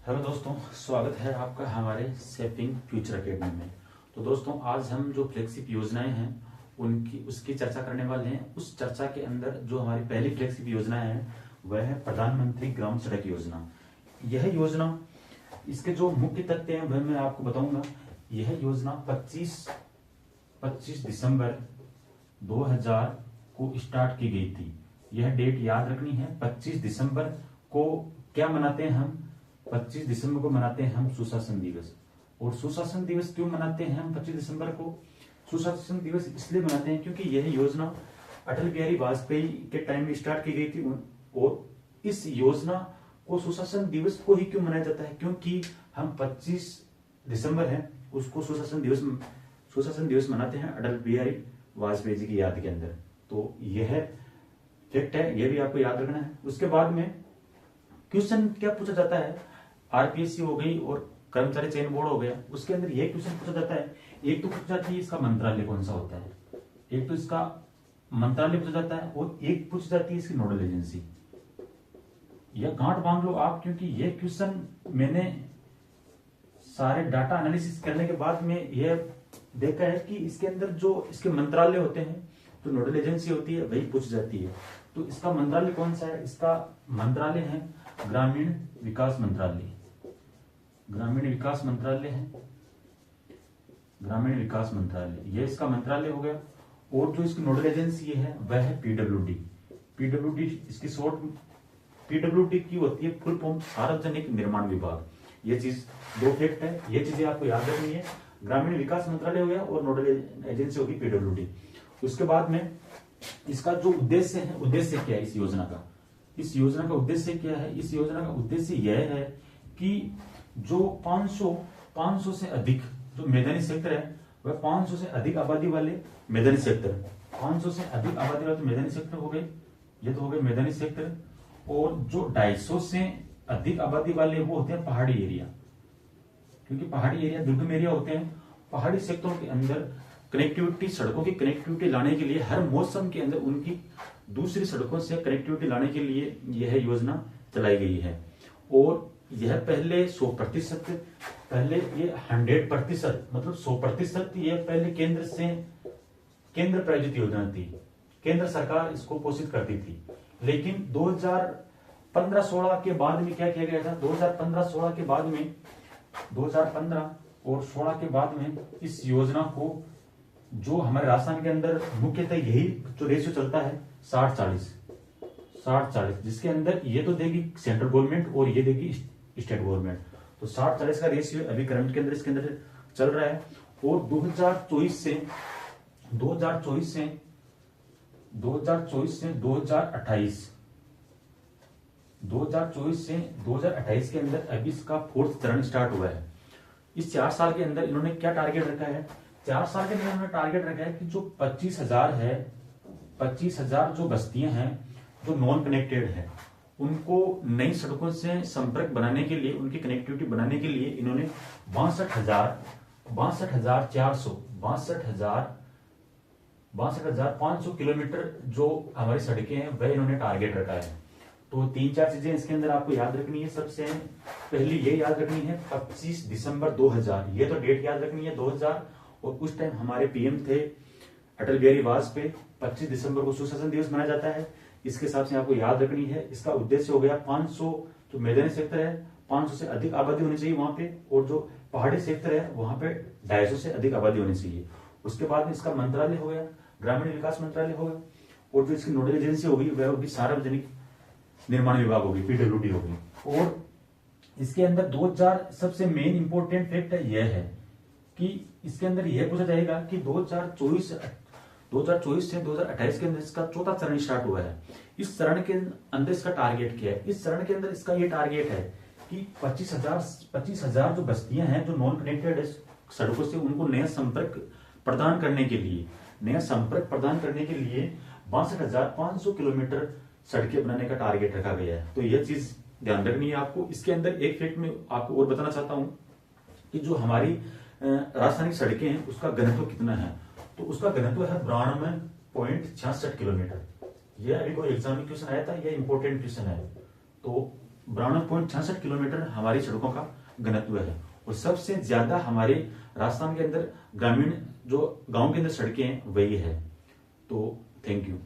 Hello दोस्तों, स्वागत है आपका हमारे शेपिंग फ्यूचर अकेडमी में। तो दोस्तों, आज हम जो फ्लेगशिप योजनाएं हैं उनकी उसकी चर्चा करने वाले हैं। उस चर्चा के अंदर जो हमारी पहली फ्लेगशिप योजना है वह है प्रधानमंत्री ग्राम सड़क योजना। यह योजना, इसके जो मुख्य तथ्य हैं वह मैं आपको बताऊंगा। यह योजना 25 दिसंबर 2000 को स्टार्ट की गई थी। यह डेट याद रखनी है। 25 दिसंबर को क्या मनाते हैं हम? 25 दिसंबर को मनाते हैं हम सुशासन दिवस। और सुशासन दिवस क्यों मनाते हैं हम 25 दिसंबर को? सुशासन दिवस इसलिए मनाते हैं क्योंकि यह योजना अटल बिहारी वाजपेयी के टाइम में स्टार्ट की गई थी। और इस योजना को सुशासन दिवस को ही क्यों मनाया जाता है? क्योंकि हम 25 दिसंबर है उसको सुशासन दिवस मनाते हैं अटल बिहारी वाजपेयी जी की याद के अंदर। तो यह फैक्ट है, यह भी आपको याद रखना है। उसके बाद में क्वेश्चन क्या पूछा जाता है? आरपीएससी हो गई और कर्मचारी चयन बोर्ड हो गया, उसके अंदर यह क्वेश्चन पूछा जाता है। एक तो पूछा जाती है इसका मंत्रालय कौन सा होता है, एक तो इसका मंत्रालय पूछा जाता है और एक पूछी जाती है इसकी नोडल एजेंसी। यह गांठ बांध लो आप, क्योंकि यह क्वेश्चन मैंने सारे डाटा एनालिसिस करने के बाद में यह देखा है कि इसके अंदर जो इसके मंत्रालय होते हैं, जो नोडल एजेंसी होती है, वही पूछ जाती है। तो इसका मंत्रालय कौन सा है? इसका मंत्रालय है ग्रामीण विकास मंत्रालय। ग्रामीण विकास मंत्रालय है, ग्रामीण विकास मंत्रालय, यह इसका मंत्रालय हो गया। और जो इसकी नोडल एजेंसी है वह है पीडब्ल्यूडी। पीडब्ल्यूडी इसकी शॉर्ट पीडब्ल्यूडी की होती है फुल फॉर्म सार्वजनिक निर्माण विभाग। ये चीज दो फैक्ट है, ये चीजें आपको याद रखनी है। ग्रामीण विकास मंत्रालय हो गया और नोडल एजेंसी होगी पीडब्ल्यूडी। उसके बाद में इसका जो उद्देश्य है, उद्देश्य क्या है इस योजना का? इस योजना का उद्देश्य क्या है? इस योजना का उद्देश्य यह है कि जो 500 से अधिक जो मैदानी क्षेत्र है, वह 500 से अधिक आबादी वाले मैदानी क्षेत्र, 500 से अधिक आबादी वाले मैदानी क्षेत्र हो गए, ये तो हो गए मैदानी क्षेत्र। और जो 250 से अधिक आबादी वाले वो होते हैं पहाड़ी एरिया, क्योंकि पहाड़ी एरिया दुर्गम एरिया होते हैं। पहाड़ी क्षेत्रों के अंदर कनेक्टिविटी, सड़कों की कनेक्टिविटी लाने के लिए हर मौसम के अंदर उनकी दूसरी सड़कों से कनेक्टिविटी लाने के लिए यह योजना चलाई गई है। और यह पहले 100%, पहले ये 100% मतलब 100% यह पहले केंद्र प्रायोजित योजना थी। केंद्र सरकार इसको पोषित करती थी। लेकिन 2015-16 के बाद में क्या किया गया था? 2015-16 के बाद में 2015 और 16 के बाद में इस योजना को, जो हमारे राजस्थान के अंदर मुख्यतः यही जो रेशियो चलता है 60-40, जिसके अंदर ये तो देगी सेंट्रल गवर्नमेंट और ये देगी स्टेट गवर्नमेंट। तो 60-40 का रेशियो अभी करंट के अंदर इसके अंदर चल रहा है। और 2024 से 2028 के अंदर अभी इसका 4th चरण स्टार्ट हुआ है। इस 4 साल के अंदर इन्होंने क्या टारगेट रखा है? 4 साल के अंदर इन्होंने टारगेट रखा है कि जो 25,000 है, 25,000 जो बस्तियां हैं जो नॉन कनेक्टेड है, उनको नई सड़कों से संपर्क बनाने के लिए, उनकी कनेक्टिविटी बनाने के लिए इन्होंने 62,500 किलोमीटर जो हमारी सड़कें हैं वह इन्होंने टारगेट रखा है। तो 3-4 चीजें इसके अंदर आपको याद रखनी है। सबसे पहली ये याद रखनी है 25 दिसंबर 2000, ये तो डेट याद रखनी है 2000। और उस टाइम हमारे पीएम थे अटल बिहारी वाजपेयी। 25 दिसंबर को सुशासन दिवस मनाया जाता है। इसके हिसाब से आपको याद रखनी है। इसका उद्देश्य हो गया 500 जो मैदानी क्षेत्र है, 500 से अधिक आबादी होनी चाहिए वहां पे, और जो पहाड़ी क्षेत्र है वहां पे 250 से अधिक आबादी होनी चाहिए। उसके बाद में इसका मंत्रालय हो गया ग्रामीण विकास मंत्रालय हो गया। और जो इसकी नोडल एजेंसी होगी वह होगी सार्वजनिक निर्माण विभाग होगी, पीडब्ल्यूडी होगी। और इसके अंदर 2000 सबसे मेन इंपोर्टेंट फैक्ट यह है कि इसके अंदर यह पूछा जाएगा कि 2024 से 2028 के अंदर इसका 4था चरण स्टार्ट हुआ है। इस चरण के अंदर इसका टारगेट क्या है? इस चरण के अंदर इसका ये टारगेट है कि 25,000 जो बस्तियां हैं जो नॉन कनेक्टेड है सड़कों से, उनको नया संपर्क प्रदान करने के लिए 62,500 किलोमीटर सड़कें बनाने का टारगेट रखा गया है। तो यह चीज ध्यान रखनी है आपको। इसके अंदर एक फैक्ट में आपको और बताना चाहता हूं कि जो हमारी राजस्थान की सड़कें हैं उसका घनत्व कितना है? तो उसका घनत्व है 92.66 किलोमीटर। यह अभी कोई एग्जाम में क्वेश्चन आया था, यह इंपॉर्टेंट क्वेश्चन है। तो 92.66 किलोमीटर हमारी सड़कों का घनत्व है, और सबसे ज्यादा हमारे राजस्थान के अंदर ग्रामीण जो गांव के अंदर सड़कें हैं वही है। तो थैंक यू।